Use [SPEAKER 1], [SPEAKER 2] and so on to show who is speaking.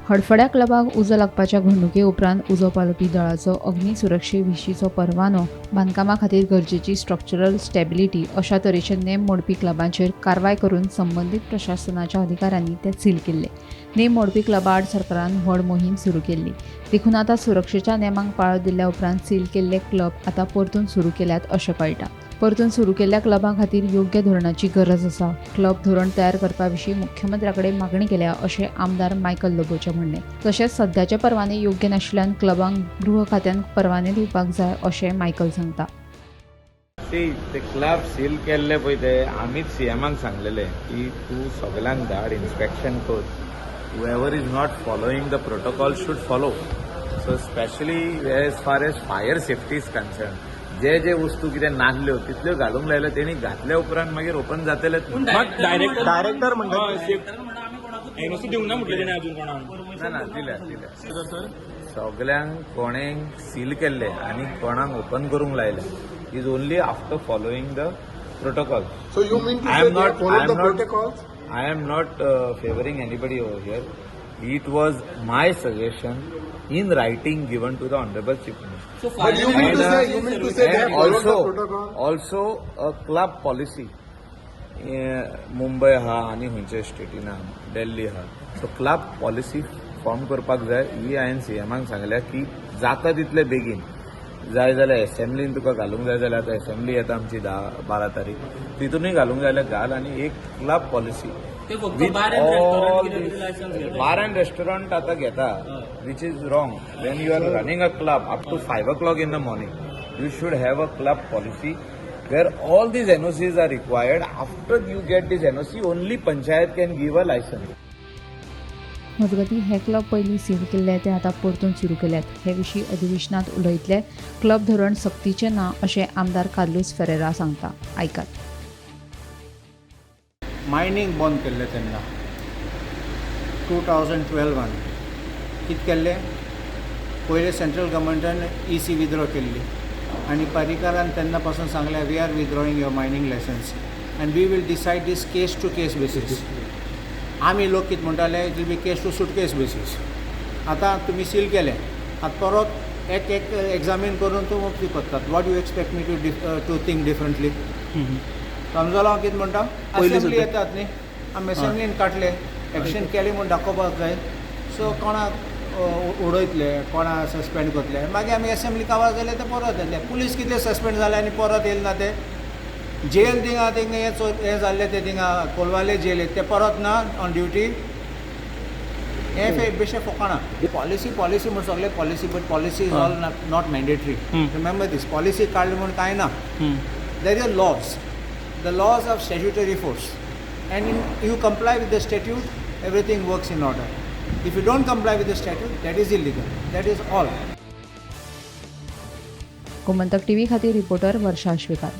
[SPEAKER 1] हडफड्या क्लबाक उजो लागपाच्या घडणुके उपरांत उजो पालोवपी दळाचो अग्नी सुरक्षे विशींचो परवानो, बांदकामा खातीर गरजेची स्ट्रक्चरल स्टॅबिलिटी अशा तरेचे नेम मोडपी क्लबांचेर कारवाय करून संबंदीत प्रशासनाच्या अधिकाऱ्यांनी ते सील केल्ले. नेम मोडपी क्लबा आड सरकारान व्हड मोहीम सुरू केल्ली. देखून आतां सुरक्षेच्या नेमांक पाळो दिल्ल्या उपरांत सील केल्ले क्लब आतां परतून सुरू केल्यात अशें कळटा. परतून सुरू केल्ल्या क्लबां खातीर योग्य धोरणाची गरज आसा. क्लब धोरण तयार करपा विशीं मुख्यमंत्र्याकडे मागणी केल्या अशें आमदार मायकल लोबोचें म्हणणें. तशेंच सध्याचे परवाने योग्य नाशिल्ल्यान क्लबांक गृह खात्यान परवाने दिवपाक जाय अशें मायकल सांगता.
[SPEAKER 2] ते क्लब सील केल्ले पळय ते आमीच सीएमाक सांगलेले की तूं सगळ्यांक धाड इन्स्पेक्शन कर. whoever is not following the protocol should follow. So especially as far as fire safety is concerned, जे वस्तू कितें नासल्यो तितल्यो घालूंक लायल्यो तेणी घातल्या उपरांत मागीर ओपन जातलेच.
[SPEAKER 3] डायरेक्टर एनओसी दिवंक ना म्हटलें तेणें अजून कोणाक
[SPEAKER 2] ना दिल्या सगळ्यांक कोणें सील केल्ले आनी कोणाक ओपन करूंक लायले is only after following the protocol.
[SPEAKER 4] So you mean to say they follow the protocols?
[SPEAKER 2] I am not favoring anybody over here. It was my suggestion in writing given to the Honorable Chief Minister.
[SPEAKER 4] So but you mean to say they have followed the protocol?
[SPEAKER 2] Also a club policy. Mumbai हा आनी खंयच्या स्टेटीन हा दिल्ली हा so club policy form करपाक जाय ही हांवें सीएमाक सांगल्या की जाता तितले बेगीन जाय जाल्यार एसेंब्लीन तुका घालूंक जाय जाल्यार आतां एसेंब्ली येता आमची 10-12 तारीख तितूनय घालूंक जाय जाल्यार घाल आनी एक club policy bar and restaurant आतां घेता which is wrong. When you are running a club up to 5 o'clock in the morning you should have a club policy where all these NOCs are required. After you get this NOC only panchayat can give a license.
[SPEAKER 1] मजगतीं हे club पयलीं seal केल्ले ते आतां परतून सुरू केल्यात. हे विशीं अधिवेशनांत उलयतले. क्लब धोरण सक्तीचें ना अशें आमदार कार्लोस फेरेरा सांगता. आयकात.
[SPEAKER 5] मायनींग बंद केल्लें तेन्ना 2012 कितें केल्लें पयलें सेंट्रल गव्हर्मेंटान EC विथड्रॉ केल्ली आनी पर्रीकारान तेन्ना पासून सांगलें we are withdrawing your mining licence and we will decide this case to case basis. आमी लोक कितें म्हणटाले it will be case to suitcase basis. आतां तुमी सील केलें आतां परत एक एग्जामीन करून तूं मुक्ती पडटात. What you expect me to think differently. समजलो हांव कितें म्हणटा. असेंब्ली येतात न्ही आमी असेंब्लीन काडले एक्शन केलें म्हूण दाखोवपाक जाय. सो कोणाक उडयतले कोणाक सस्पेंड करतले मागीर आमी असेंब्ली काबार जाले ते परत येतले. पुलीस कितें सस्पेंड जाले आनी परत येयले ना ते जेल थिंगा हें जाल्लें ते थिंगा कोलवाले जेल ते परत ना ऑन ड्युटी. हें बेश्टें फकाणां. पॉलिसी म्हूण सगळे policy but policy is all not mandatory. Remember this policy काडली म्हूण कांय ना. There are laws the laws of statutory force and you comply with the statute, everything works in order. If you don't comply with the statute, that is illegal. That is all.
[SPEAKER 1] Gomantak TV खातीर reporter वर्षा श्वेकार.